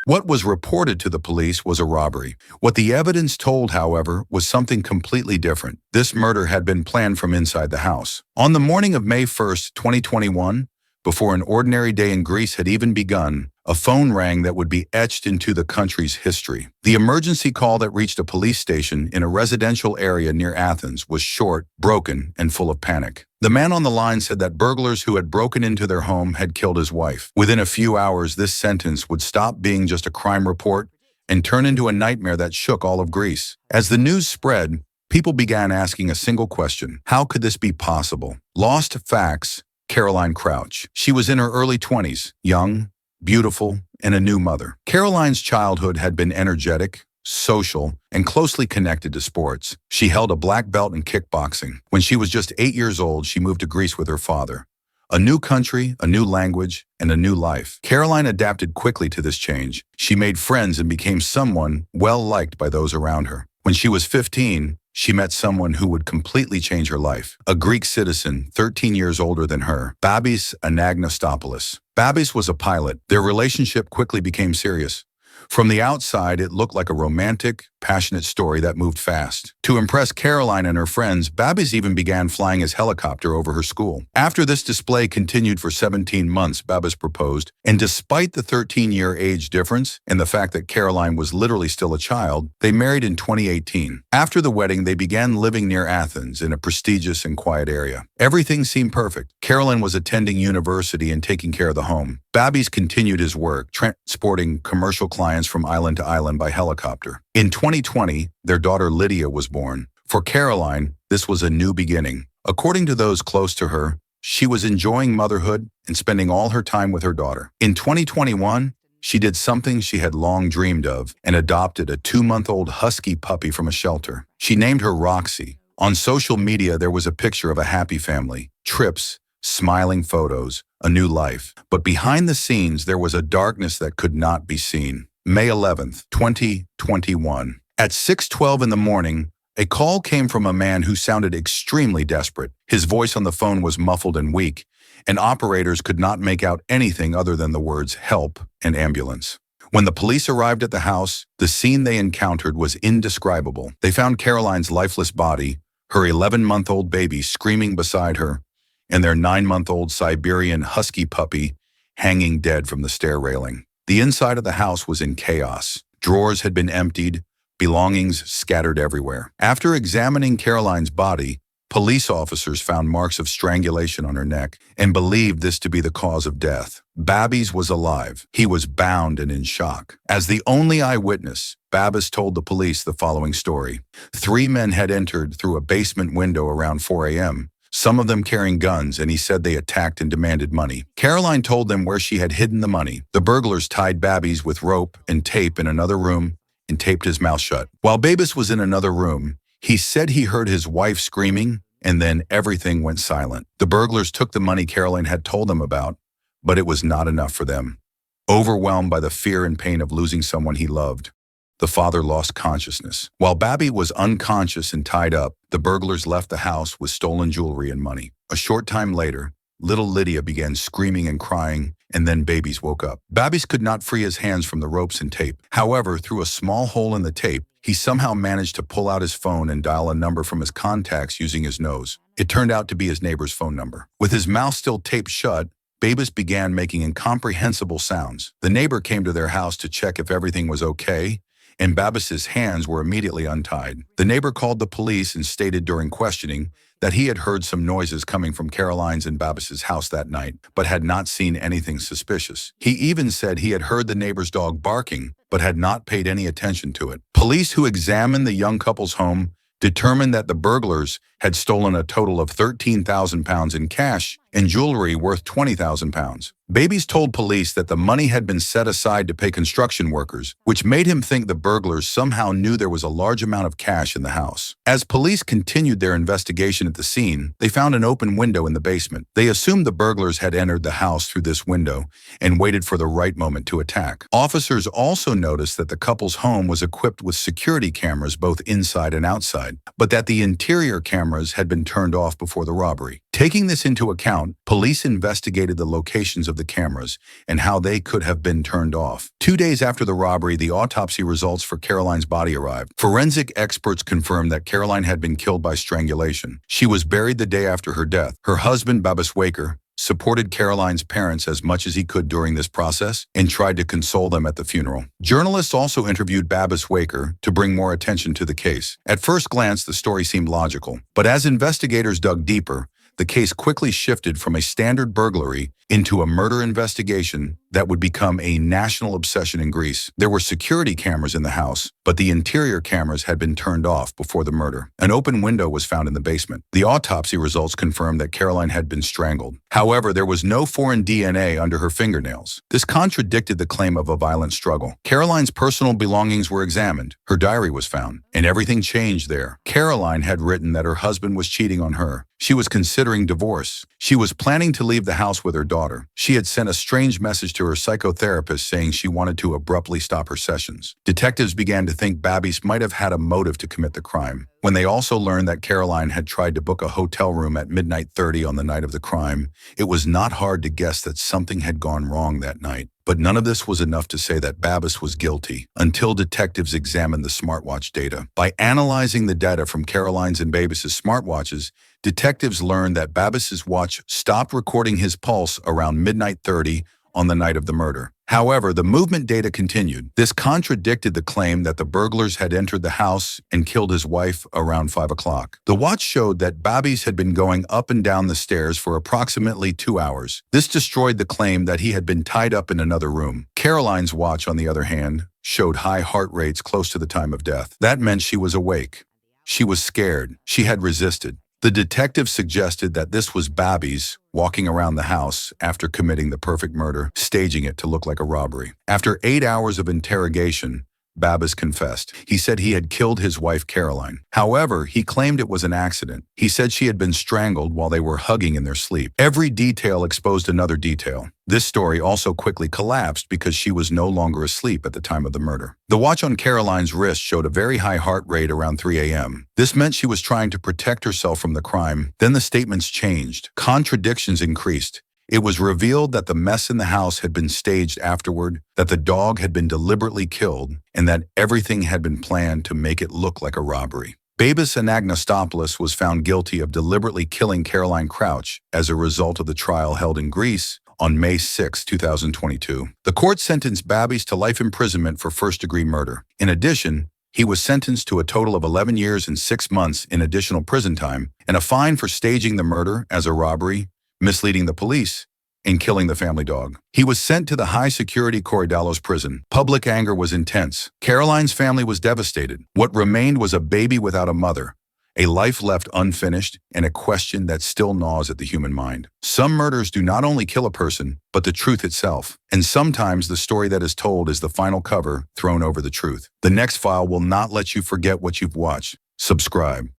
What was reported to the police was a robbery. What the evidence told, however, was something completely different. This murder had been planned from inside the house. On the morning of May 1st, 2021, before an ordinary day in Greece had even begun, a phone rang that would be etched into the country's history. The emergency call that reached a police station in a residential area near Athens was short, broken, and full of panic. The man on the line said that burglars who had broken into their home had killed his wife. Within a few hours, this sentence would stop being just a crime report and turn into a nightmare that shook all of Greece. As the news spread, people began asking a single question: how could this be possible? Lost facts. Caroline Crouch. She was in her early 20s, young, beautiful, and a new mother. Caroline's childhood had been energetic, social, and closely connected to sports. She held a black belt in kickboxing. When she was just 8 years old, she moved to Greece with her father. A new country, a new language, and a new life. Caroline adapted quickly to this change. She made friends and became someone well-liked by those around her. When she was 15, she met someone who would completely change her life. A Greek citizen, 13 years older than her, Babis Anagnostopoulos. Babis was a pilot. Their relationship quickly became serious. From the outside, it looked like a romantic, passionate story that moved fast. To impress Caroline and her friends, Babis even began flying his helicopter over her school. After this display continued for 17 months, Babis proposed, and despite the 13-year age difference and the fact that Caroline was literally still a child, they married in 2018. After the wedding, they began living near Athens in a prestigious and quiet area. Everything seemed perfect. Caroline was attending university and taking care of the home. Babis continued his work, transporting commercial clients from island to island by helicopter. In 2020, their daughter Lydia was born. For Caroline, this was a new beginning. According to those close to her, she was enjoying motherhood and spending all her time with her daughter. In 2021, she did something she had long dreamed of and adopted a 2-month-old husky puppy from a shelter. She named her Roxy. On social media, there was a picture of a happy family, trips, smiling photos, a new life. But behind the scenes, there was a darkness that could not be seen. May 11th, 2021. At 6:12 in the morning, a call came from a man who sounded extremely desperate. His voice on the phone was muffled and weak, and operators could not make out anything other than the words "help" and "ambulance." When the police arrived at the house, the scene they encountered was indescribable. They found Caroline's lifeless body, her 11-month-old baby screaming beside her, and their 9-month-old Siberian husky puppy hanging dead from the stair railing. The inside of the house was in chaos. Drawers had been emptied, belongings scattered everywhere. After examining Caroline's body, police officers found marks of strangulation on her neck and believed this to be the cause of death. Babis was alive. He was bound and in shock. As the only eyewitness, Babis told the police the following story. 3 men had entered through a basement window around 4 a.m., some of them carrying guns, and he said they attacked and demanded money. Caroline told them where she had hidden the money. The burglars tied Babis with rope and tape in another room and taped his mouth shut. While Babis was in another room, he said he heard his wife screaming, and then everything went silent. The burglars took the money Caroline had told them about, but it was not enough for them. Overwhelmed by the fear and pain of losing someone he loved, the father lost consciousness. While Babby was unconscious and tied up, the burglars left the house with stolen jewelry and money. A short time later, little Lydia began screaming and crying, and then Babys woke up. Babys could not free his hands from the ropes and tape. However, through a small hole in the tape, he somehow managed to pull out his phone and dial a number from his contacts using his nose. It turned out to be his neighbor's phone number. With his mouth still taped shut, Babys began making incomprehensible sounds. The neighbor came to their house to check if everything was okay, and Babis's hands were immediately untied. The neighbor called the police and stated during questioning that he had heard some noises coming from Caroline's and Babis's house that night, but had not seen anything suspicious. He even said he had heard the neighbor's dog barking, but had not paid any attention to it. Police who examined the young couple's home determined that the burglars had stolen a total of 13,000 pounds in cash and jewelry worth 20,000 pounds. Babys told police that the money had been set aside to pay construction workers, which made him think the burglars somehow knew there was a large amount of cash in the house. As police continued their investigation at the scene, they found an open window in the basement. They assumed the burglars had entered the house through this window and waited for the right moment to attack. Officers also noticed that the couple's home was equipped with security cameras both inside and outside, but that the interior cameras had been turned off before the robbery. Taking this into account, police investigated the locations of the cameras and how they could have been turned off. 2 days after the robbery, the autopsy results for Caroline's body arrived. Forensic experts confirmed that Caroline had been killed by strangulation. She was buried the day after her death. Her husband, Babis Waker, supported Caroline's parents as much as he could during this process and tried to console them at the funeral. Journalists also interviewed Babis Waker to bring more attention to the case. At first glance, the story seemed logical, but as investigators dug deeper, the case quickly shifted from a standard burglary into a murder investigation that would become a national obsession in Greece. There were security cameras in the house, but the interior cameras had been turned off before the murder. An open window was found in the basement. The autopsy results confirmed that Caroline had been strangled. However, there was no foreign DNA under her fingernails. This contradicted the claim of a violent struggle. Caroline's personal belongings were examined. Her diary was found, and everything changed there. Caroline had written that her husband was cheating on her. She was considering divorce. She was planning to leave the house with her daughter. She had sent a strange message to her psychotherapist saying she wanted to abruptly stop her sessions. Detectives began to think Babis might have had a motive to commit the crime. When they also learned that Caroline had tried to book a hotel room at midnight 30 on the night of the crime, it was not hard to guess that something had gone wrong that night. But none of this was enough to say that Babis was guilty until detectives examined the smartwatch data. By analyzing the data from Caroline's and Babis's smartwatches, detectives learned that Babis's watch stopped recording his pulse around midnight 30 on the night of the murder. However, the movement data continued. This contradicted the claim that the burglars had entered the house and killed his wife around 5 o'clock. The watch showed that Babis had been going up and down the stairs for approximately 2 hours. This destroyed the claim that he had been tied up in another room. Caroline's watch, on the other hand, showed high heart rates close to the time of death. That meant she was awake. She was scared. She had resisted. The detective suggested that this was Babis walking around the house after committing the perfect murder, staging it to look like a robbery. After 8 hours of interrogation, Babis confessed. He said he had killed his wife, Caroline. However, he claimed it was an accident. He said she had been strangled while they were hugging in their sleep. Every detail exposed another detail. This story also quickly collapsed because she was no longer asleep at the time of the murder. The watch on Caroline's wrist showed a very high heart rate around 3 a.m. This meant she was trying to protect herself from the crime. Then the statements changed. Contradictions increased. It was revealed that the mess in the house had been staged afterward, that the dog had been deliberately killed, and that everything had been planned to make it look like a robbery. Babis Anagnostopoulos was found guilty of deliberately killing Caroline Crouch as a result of the trial held in Greece on May 6, 2022. The court sentenced Babis to life imprisonment for first-degree murder. In addition, he was sentenced to a total of 11 years and 6 months in additional prison time and a fine for staging the murder as a robbery, misleading the police, and killing the family dog. He was sent to the high-security Korydallos prison. Public anger was intense. Caroline's family was devastated. What remained was a baby without a mother, a life left unfinished, and a question that still gnaws at the human mind. Some murders do not only kill a person, but the truth itself. And sometimes the story that is told is the final cover thrown over the truth. The next file will not let you forget what you've watched. Subscribe.